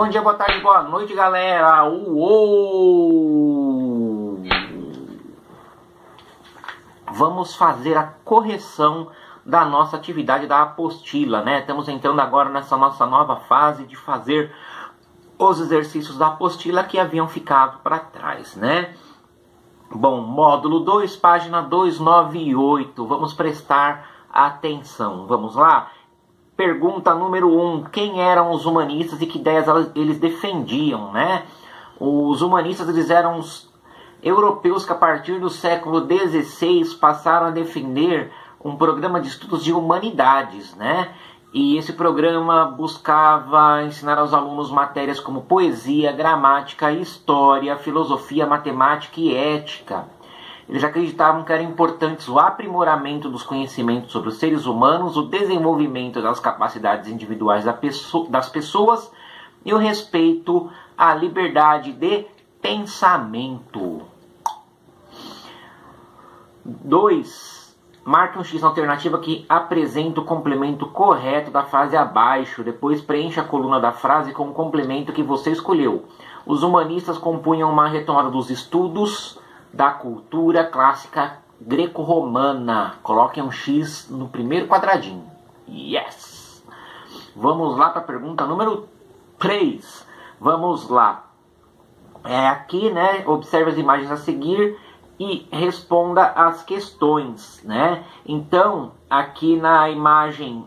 Bom dia, boa tarde, boa noite, galera. Uou! Vamos fazer a correção da nossa atividade da apostila, né? Estamos entrando agora nessa nossa nova fase de fazer os exercícios da apostila que haviam ficado para trás, né? Bom, módulo 2, página 298. Vamos prestar atenção. Vamos lá? Pergunta número 1. Quem eram os humanistas e que ideias eles defendiam, né? Os humanistas, eles eram os europeus que a partir do século XVI passaram a defender um programa de estudos de humanidades, né? E esse programa buscava ensinar aos alunos matérias como poesia, gramática, história, filosofia, matemática e ética. Eles acreditavam que era importante o aprimoramento dos conhecimentos sobre os seres humanos, o desenvolvimento das capacidades individuais das pessoas e o respeito à liberdade de pensamento. 2. Marque um X na alternativa que apresenta o complemento correto da frase abaixo. Depois preencha a coluna da frase com o complemento que você escolheu. Os humanistas compunham uma retomada dos estudos da cultura clássica greco-romana. Coloquem um X no primeiro quadradinho. Yes! Vamos lá para a pergunta número 3. Vamos lá. Aqui, né? Observe as imagens a seguir e responda as questões, né? Então, aqui na imagem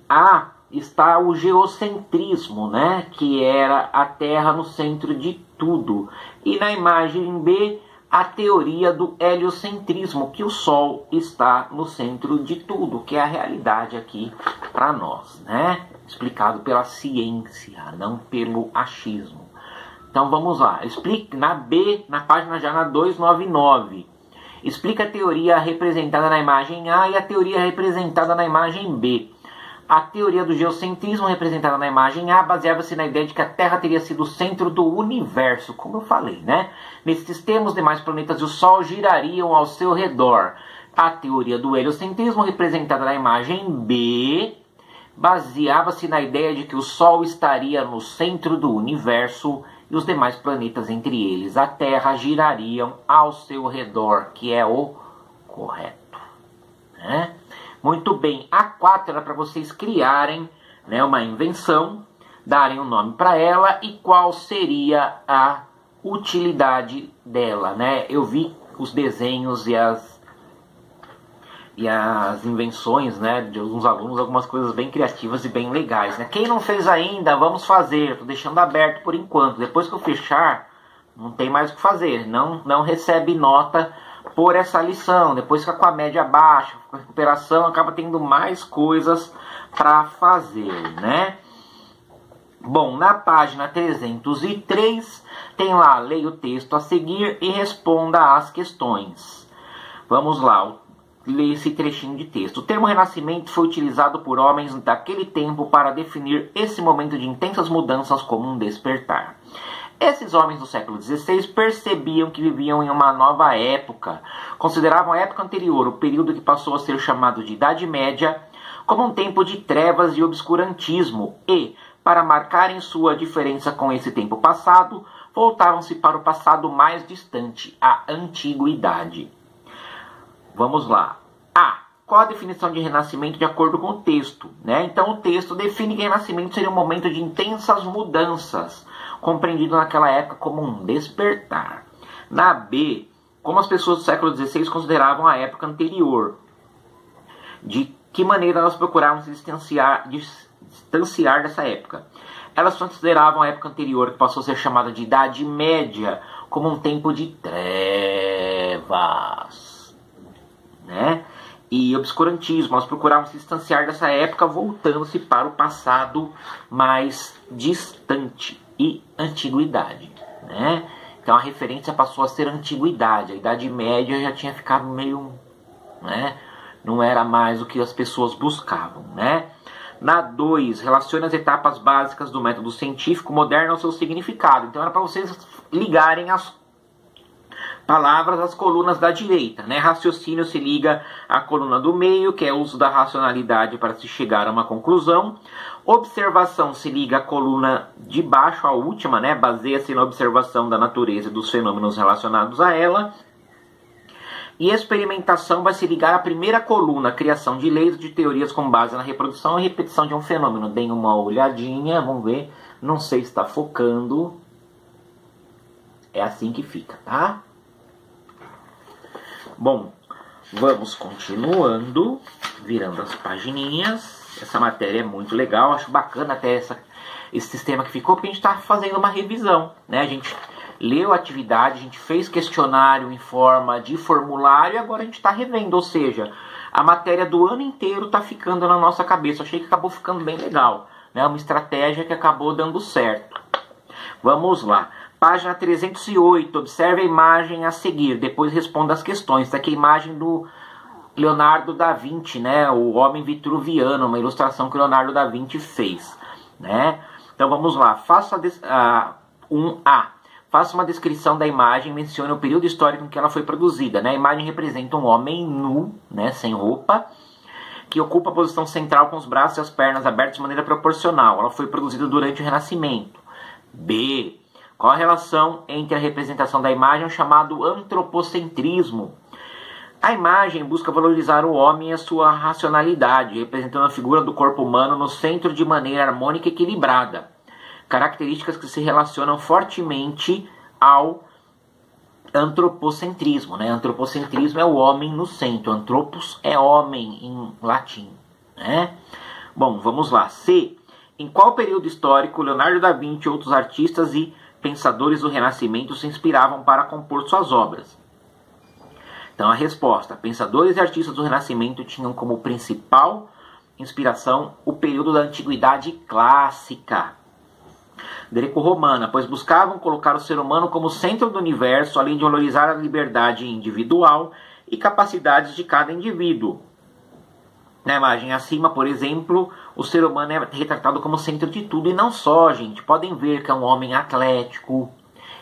A está o geocentrismo, né? Que era a Terra no centro de tudo. E na imagem B, a teoria do heliocentrismo, que o Sol está no centro de tudo, que é a realidade aqui para nós, né? Explicado pela ciência, não pelo achismo. Então vamos lá, explique na B, na página já na 299. Explica a teoria representada na imagem A e a teoria representada na imagem B. A teoria do geocentrismo representada na imagem A baseava-se na ideia de que a Terra teria sido o centro do universo, como eu falei, né? Nesse sistema, os demais planetas e o Sol girariam ao seu redor. A teoria do heliocentrismo representada na imagem B baseava-se na ideia de que o Sol estaria no centro do universo e os demais planetas, entre eles a Terra, girariam ao seu redor, que é o correto, né? Muito bem, a 4 era para vocês criarem, né, uma invenção, darem um nome para ela e qual seria a utilidade dela, né? Eu vi os desenhos e as invenções, né, de alguns alunos, algumas coisas bem criativas e bem legais, né? Quem não fez ainda, vamos fazer. Estou deixando aberto por enquanto. Depois que eu fechar, não tem mais o que fazer. Não recebe nota por essa lição. Depois fica com a média baixa, com a recuperação, acaba tendo mais coisas para fazer, né? Bom, na página 303 tem lá, leia o texto a seguir e responda às questões. Vamos lá, ler esse trechinho de texto. O termo renascimento foi utilizado por homens daquele tempo para definir esse momento de intensas mudanças como um despertar. Esses homens do século XVI percebiam que viviam em uma nova época. Consideravam a época anterior, o período que passou a ser chamado de Idade Média, como um tempo de trevas e obscurantismo e, para marcarem sua diferença com esse tempo passado, voltavam-se para o passado mais distante, a Antiguidade. Vamos lá. A. Qual a definição de renascimento de acordo com o texto, né? Então o texto define que renascimento seria um momento de intensas mudanças, compreendido naquela época como um despertar. Na B, como as pessoas do século XVI consideravam a época anterior. De que maneira elas procuravam se distanciar dessa época. Elas consideravam a época anterior, que passou a ser chamada de Idade Média, como um tempo de trevas, né? E obscurantismo. Elas procuravam se distanciar dessa época, voltando-se para o passado mais distante e antiguidade, né? Então a referência passou a ser antiguidade. A Idade Média já tinha ficado meio, né? Não era mais o que as pessoas buscavam, né? Na 2, relacione as etapas básicas do método científico moderno ao seu significado. Então era para vocês ligarem as palavras, as colunas da direita, né? Raciocínio se liga à coluna do meio, que é o uso da racionalidade para se chegar a uma conclusão. Observação se liga à coluna de baixo, a última, né? Baseia-se na observação da natureza e dos fenômenos relacionados a ela. E experimentação vai se ligar à primeira coluna, criação de leis de teorias com base na reprodução e repetição de um fenômeno. Deem uma olhadinha, vamos ver. Não sei se está focando. É assim que fica, tá? Bom, vamos continuando, virando as pagininhas. Essa matéria é muito legal, acho bacana até esse sistema que ficou, porque a gente está fazendo uma revisão, né? A gente leu a atividade, a gente fez questionário em forma de formulário e agora a gente está revendo, ou seja, a matéria do ano inteiro está ficando na nossa cabeça. Achei que acabou ficando bem legal, né? Uma estratégia que acabou dando certo. Vamos lá. Página 308, observe a imagem a seguir, depois responda as questões. Essa aqui é a imagem do Leonardo da Vinci, né? O homem vitruviano, uma ilustração que o Leonardo da Vinci fez, né? Então vamos lá, faça 1A. Faça uma descrição da imagem, mencione o período histórico em que ela foi produzida, né? A imagem representa um homem nu, né, sem roupa, que ocupa a posição central com os braços e as pernas abertos de maneira proporcional. Ela foi produzida durante o Renascimento. B. Qual a relação entre a representação da imagem e o chamado antropocentrismo? A imagem busca valorizar o homem e a sua racionalidade, representando a figura do corpo humano no centro de maneira harmônica e equilibrada. Características que se relacionam fortemente ao antropocentrismo, né? Antropocentrismo é o homem no centro. Anthropos é homem em latim, né? Bom, vamos lá. C. Em qual período histórico Leonardo da Vinci e outros artistas e pensadores do Renascimento se inspiravam para compor suas obras? Então a resposta: pensadores e artistas do Renascimento tinham como principal inspiração o período da Antiguidade Clássica greco-romana, pois buscavam colocar o ser humano como centro do universo, além de valorizar a liberdade individual e capacidades de cada indivíduo. Na imagem acima, por exemplo, o ser humano é retratado como centro de tudo, e não só, gente. Podem ver que é um homem atlético,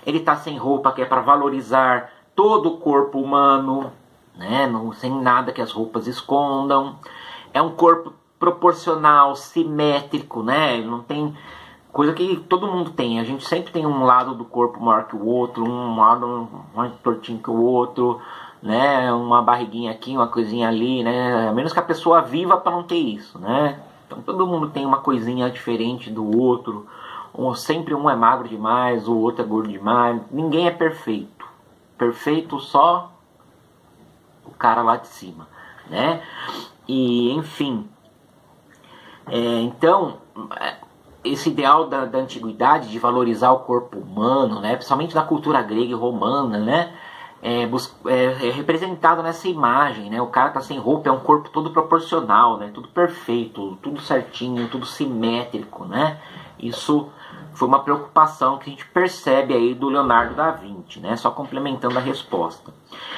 ele está sem roupa, que é para valorizar todo o corpo humano, né? Não, sem nada que as roupas escondam. É um corpo proporcional, simétrico, né? Não tem coisa que todo mundo tem. A gente sempre tem um lado do corpo maior que o outro, um lado mais tortinho que o outro, né? Uma barriguinha aqui, uma coisinha ali, né? A menos que a pessoa viva para não ter isso, né? Então todo mundo tem uma coisinha diferente do outro. Ou sempre um é magro demais, o outro é gordo demais. Ninguém é perfeito. Perfeito só o cara lá de cima, né? E enfim, então esse ideal da antiguidade de valorizar o corpo humano, né, principalmente na cultura grega e romana, né, é representado nessa imagem, né? O cara tá sem roupa, é um corpo todo proporcional, né? Tudo perfeito, tudo certinho, tudo simétrico, né? Isso foi uma preocupação que a gente percebe aí do Leonardo da Vinci, né? Só complementando a resposta.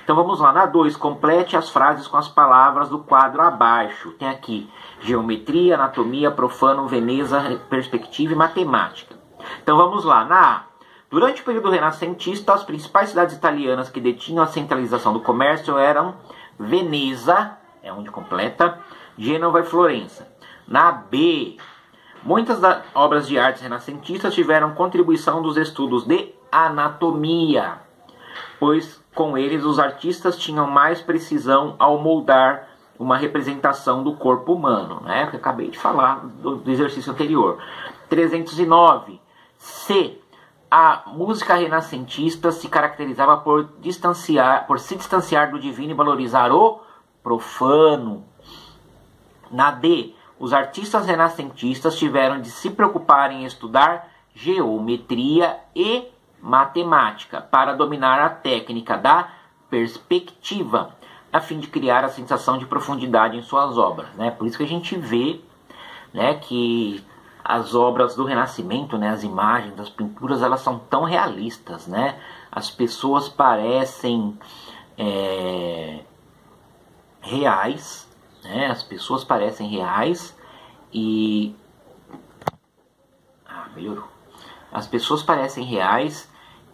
Então vamos lá, na 2, complete as frases com as palavras do quadro abaixo. Tem aqui geometria, anatomia, profano, Veneza, perspectiva e matemática. Então vamos lá, na A. Durante o período renascentista, as principais cidades italianas que detinham a centralização do comércio eram Veneza, é onde completa, Gênova e Florença. Na B, muitas obras de artes renascentistas tiveram contribuição dos estudos de anatomia, pois com eles os artistas tinham mais precisão ao moldar uma representação do corpo humano, né? Que eu acabei de falar do exercício anterior. 309. C. A música renascentista se caracterizava por se distanciar do divino e valorizar o profano. Na D, os artistas renascentistas tiveram de se preocupar em estudar geometria e matemática para dominar a técnica da perspectiva, a fim de criar a sensação de profundidade em suas obras, né? Por isso que a gente vê, né, que as obras do Renascimento, né, as imagens, as pinturas, elas são tão realistas, né? As pessoas parecem reais, né? As pessoas parecem reais e... melhorou. As pessoas parecem reais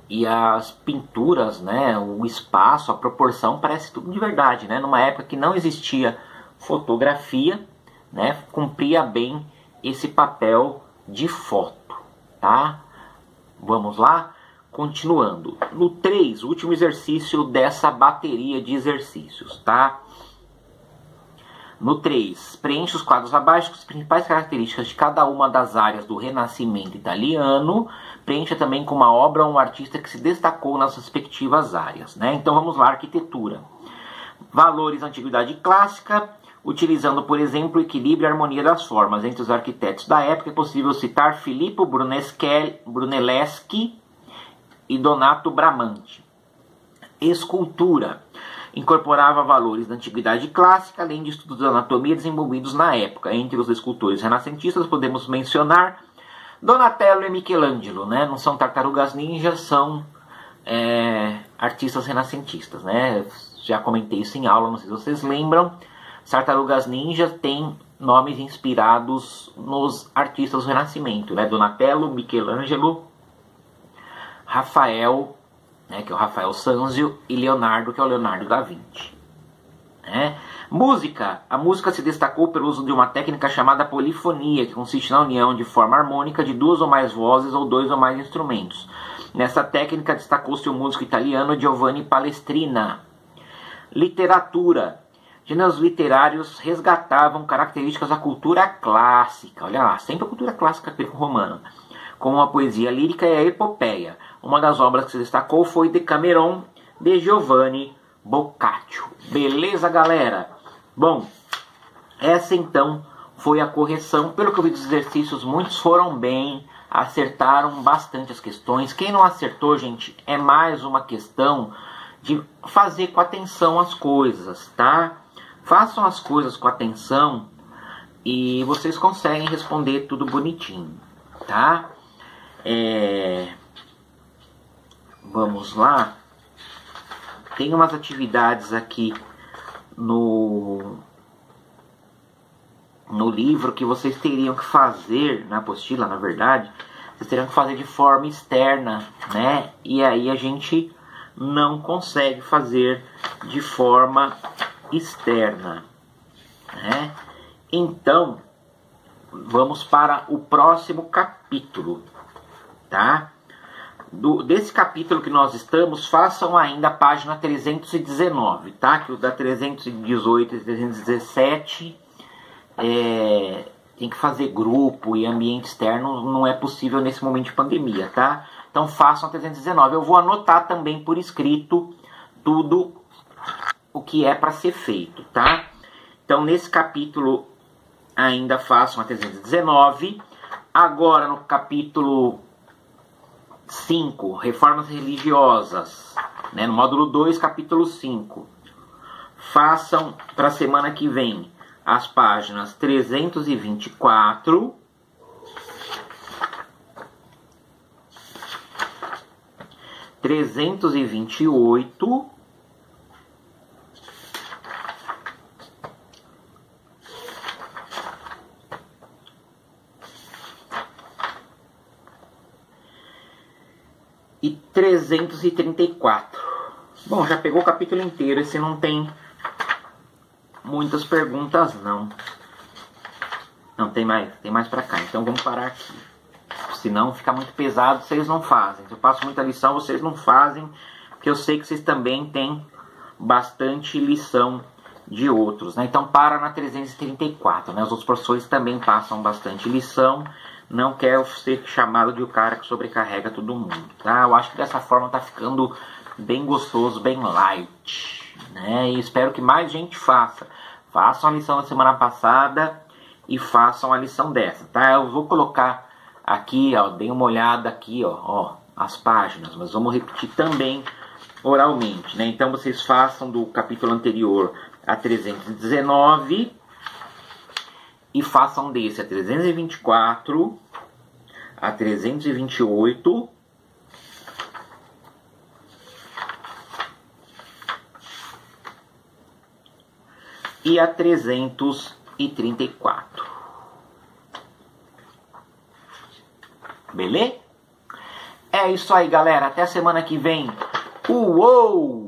E as pinturas, né, o espaço, a proporção, parece tudo de verdade, né? Numa época que não existia fotografia, né, cumpria bem esse papel de foto, tá? Vamos lá? Continuando. No 3, o último exercício dessa bateria de exercícios, tá? No 3, preencha os quadros abaixo com as principais características de cada uma das áreas do Renascimento italiano. Preencha também com uma obra ou um artista que se destacou nas respectivas áreas, né? Então vamos lá, arquitetura. Valores da antiguidade clássica, utilizando, por exemplo, o equilíbrio e a harmonia das formas. Entre os arquitetos da época é possível citar Filippo Brunelleschi e Donato Bramante. Escultura. Incorporava valores da antiguidade clássica, além de estudos de anatomia desenvolvidos na época. Entre os escultores renascentistas podemos mencionar Donatello e Michelangelo, né? Não são tartarugas ninjas, são artistas renascentistas, né? Já comentei isso em aula, não sei se vocês lembram. As tartarugas ninjas têm nomes inspirados nos artistas do Renascimento, né? Donatello, Michelangelo, Rafael, né, que é o Rafael Sanzio, e Leonardo, que é o Leonardo da Vinci. Música. A música se destacou pelo uso de uma técnica chamada polifonia, que consiste na união de forma harmônica de duas ou mais vozes ou dois ou mais instrumentos. Nessa técnica destacou-se o músico italiano Giovanni Palestrina. Literatura. Gêneros literários resgatavam características da cultura clássica. Olha lá, sempre a cultura clássica greco-romana, como a poesia lírica e a epopeia. Uma das obras que se destacou foi Decameron, de Giovanni Boccaccio. Beleza, galera? Bom, essa então foi a correção. Pelo que eu vi dos exercícios, muitos foram bem, acertaram bastante as questões. Quem não acertou, gente, é mais uma questão de fazer com atenção as coisas, tá? Façam as coisas com atenção e vocês conseguem responder tudo bonitinho, tá? Vamos lá. Tem umas atividades aqui no livro que vocês teriam que fazer, na apostila, na verdade, vocês teriam que fazer de forma externa, né? E aí a gente não consegue fazer de forma externa, né? Então, vamos para o próximo capítulo, tá? Desse capítulo que nós estamos, façam ainda a página 319, tá? Que o da 318 e 317 tem que fazer grupo e ambiente externo, não é possível nesse momento de pandemia, tá? Então façam a 319. Eu vou anotar também por escrito tudo o que é para ser feito, tá? Então nesse capítulo ainda façam a 319. Agora no capítulo 5, reformas religiosas, né? No módulo 2, capítulo 5. Façam para a semana que vem as páginas 324, 328 e 334. Bom, já pegou o capítulo inteiro. Esse não tem muitas perguntas, não. Não, tem mais pra cá. Então vamos parar aqui. Senão fica muito pesado, vocês não fazem. Se eu passo muita lição, vocês não fazem. Porque eu sei que vocês também têm bastante lição de outros, né? Então para na 334, né? Os outros professores também passam bastante lição. Não quero ser chamado de o cara que sobrecarrega todo mundo, tá? Eu acho que dessa forma tá ficando bem gostoso, bem light, né? E espero que mais gente faça. Façam a lição da semana passada e façam a lição dessa, tá? Eu vou colocar aqui, ó, dei uma olhada aqui, ó, as páginas, mas vamos repetir também oralmente, né? Então vocês façam do capítulo anterior a 319 e façam desse a 324, a 328 e a 334. Beleza? É isso aí, galera. Até semana que vem. Uou!